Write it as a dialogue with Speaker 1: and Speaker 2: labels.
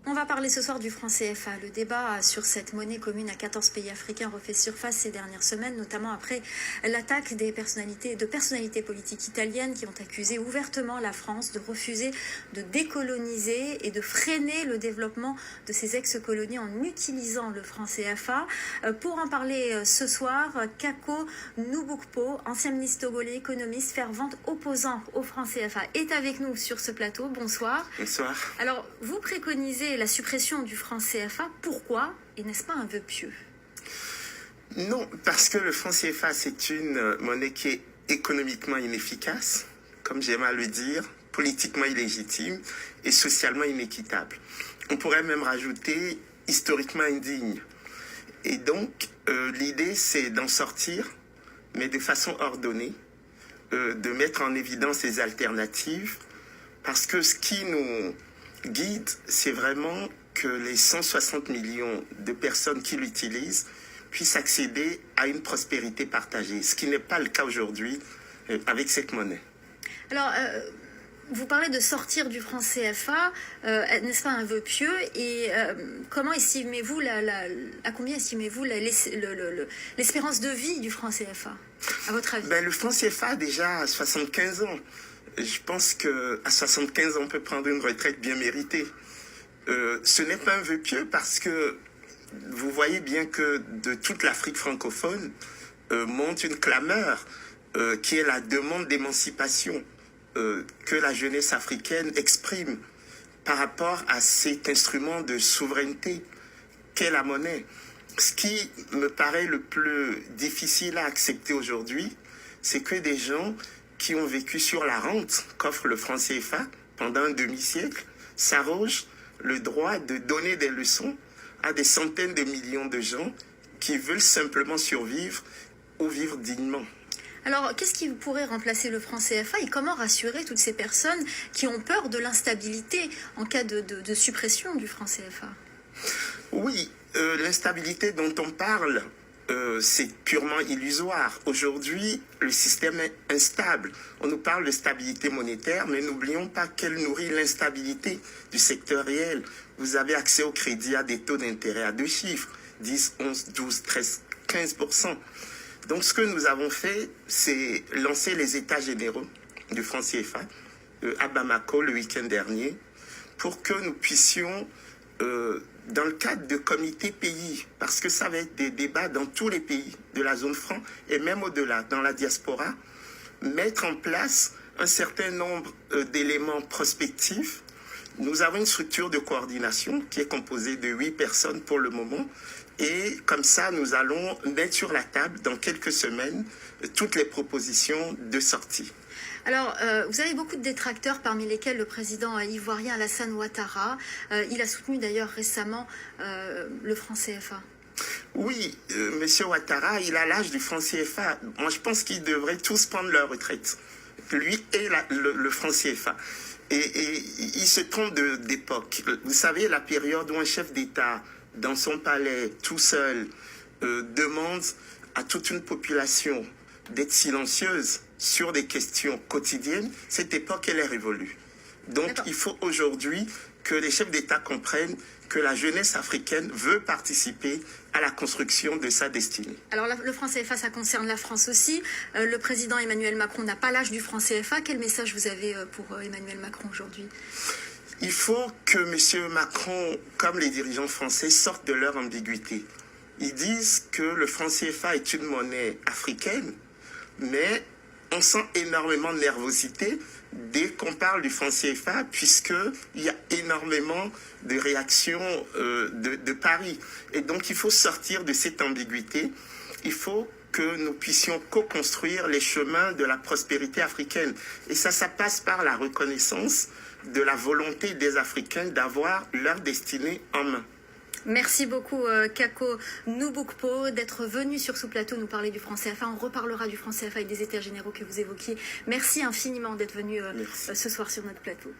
Speaker 1: On va parler ce soir du franc CFA. Le débat sur cette monnaie commune à 14 pays africains refait surface ces dernières semaines, notamment après l'attaque de personnalités politiques italiennes qui ont accusé ouvertement la France de refuser de décoloniser et de freiner le développement de ses ex-colonies en utilisant le franc CFA. Pour en parler ce soir, Kako Nubukpo, ancien ministre togolais, économiste, fervent opposant au franc CFA, est avec nous sur ce plateau. Bonsoir.
Speaker 2: Bonsoir.
Speaker 1: Alors, vous préconisez la suppression du franc CFA. Pourquoi? Et n'est-ce pas un vœu pieux?
Speaker 2: Non, parce que le franc CFA, c'est une monnaie qui est économiquement inefficace, comme j'aime à le dire, politiquement illégitime et socialement inéquitable. On pourrait même rajouter historiquement indigne. Et donc, l'idée, c'est d'en sortir, mais de façon ordonnée, de mettre en évidence les alternatives, parce que ce qui nous guide, c'est vraiment que les 160 millions de personnes qui l'utilisent puissent accéder à une prospérité partagée, ce qui n'est pas le cas aujourd'hui avec cette monnaie.
Speaker 1: Alors, vous parlez de sortir du franc CFA, n'est-ce pas un vœu pieux? Et comment estimez-vous à combien estimez-vous l'espérance de vie du franc CFA, à votre avis?
Speaker 2: Le franc CFA a déjà 75 ans. Je pense qu'à 75 ans, on peut prendre une retraite bien méritée. Ce n'est pas un vœu pieux parce que vous voyez bien que de toute l'Afrique francophone monte une clameur qui est la demande d'émancipation que la jeunesse africaine exprime par rapport à cet instrument de souveraineté qu'est la monnaie. Ce qui me paraît le plus difficile à accepter aujourd'hui, c'est que des gens qui ont vécu sur la rente qu'offre le franc CFA pendant un demi-siècle s'arrogent le droit de donner des leçons à des centaines de millions de gens qui veulent simplement survivre ou vivre dignement.
Speaker 1: Alors, qu'est-ce qui pourrait remplacer le franc CFA et comment rassurer toutes ces personnes qui ont peur de l'instabilité en cas de suppression du franc CFA?
Speaker 2: Oui, l'instabilité dont on parle, c'est purement illusoire. Aujourd'hui, le système est instable. On nous parle de stabilité monétaire, mais n'oublions pas qu'elle nourrit l'instabilité du secteur réel. Vous avez accès au crédit à des taux d'intérêt à 2 chiffres, 10, 11, 12, 13, 15%. Donc ce que nous avons fait, c'est lancer les états généraux du franc CFA à Bamako le week-end dernier pour que nous puissions, dans le cadre de comités pays, parce que ça va être des débats dans tous les pays de la zone franc et même au-delà, dans la diaspora, mettre en place un certain nombre d'éléments prospectifs. Nous avons une structure de coordination qui est composée de 8 personnes pour le moment. Et comme ça, nous allons mettre sur la table dans quelques semaines toutes les propositions de sortie.
Speaker 1: Alors, vous avez beaucoup de détracteurs, parmi lesquels le président ivoirien Alassane Ouattara. Il a soutenu d'ailleurs récemment le franc CFA.
Speaker 2: Oui, monsieur Ouattara, il a l'âge du franc CFA. Moi, je pense qu'ils devraient tous prendre leur retraite. Lui et le franc CFA. Et il se trompe d'époque. Vous savez, la période où un chef d'État, dans son palais, tout seul, demande à toute une population d'être silencieuse sur des questions quotidiennes, cette époque, elle est révolue. Donc, il faut aujourd'hui que les chefs d'État comprennent que la jeunesse africaine veut participer à la construction de sa destinée. Alors,
Speaker 1: le franc CFA, ça concerne la France aussi. Le président Emmanuel Macron n'a pas l'âge du franc CFA. Quel message vous avez pour Emmanuel Macron aujourd'hui?
Speaker 2: Il faut que M. Macron, comme les dirigeants français, sortent de leur ambiguïté. Ils disent que le franc CFA est une monnaie africaine, mais on sent énormément de nervosité dès qu'on parle du franc CFA, puisqu'il y a énormément de réactions de Paris. Et donc, il faut sortir de cette ambiguïté. Il faut que nous puissions co-construire les chemins de la prospérité africaine. Et ça passe par la reconnaissance de la volonté des Africains d'avoir leur destinée en main.
Speaker 1: Merci beaucoup Kako Nubukpo d'être venu sur ce plateau nous parler du franc CFA. On reparlera du franc CFA et des états généraux que vous évoquiez. Merci infiniment d'être venu ce soir sur notre plateau.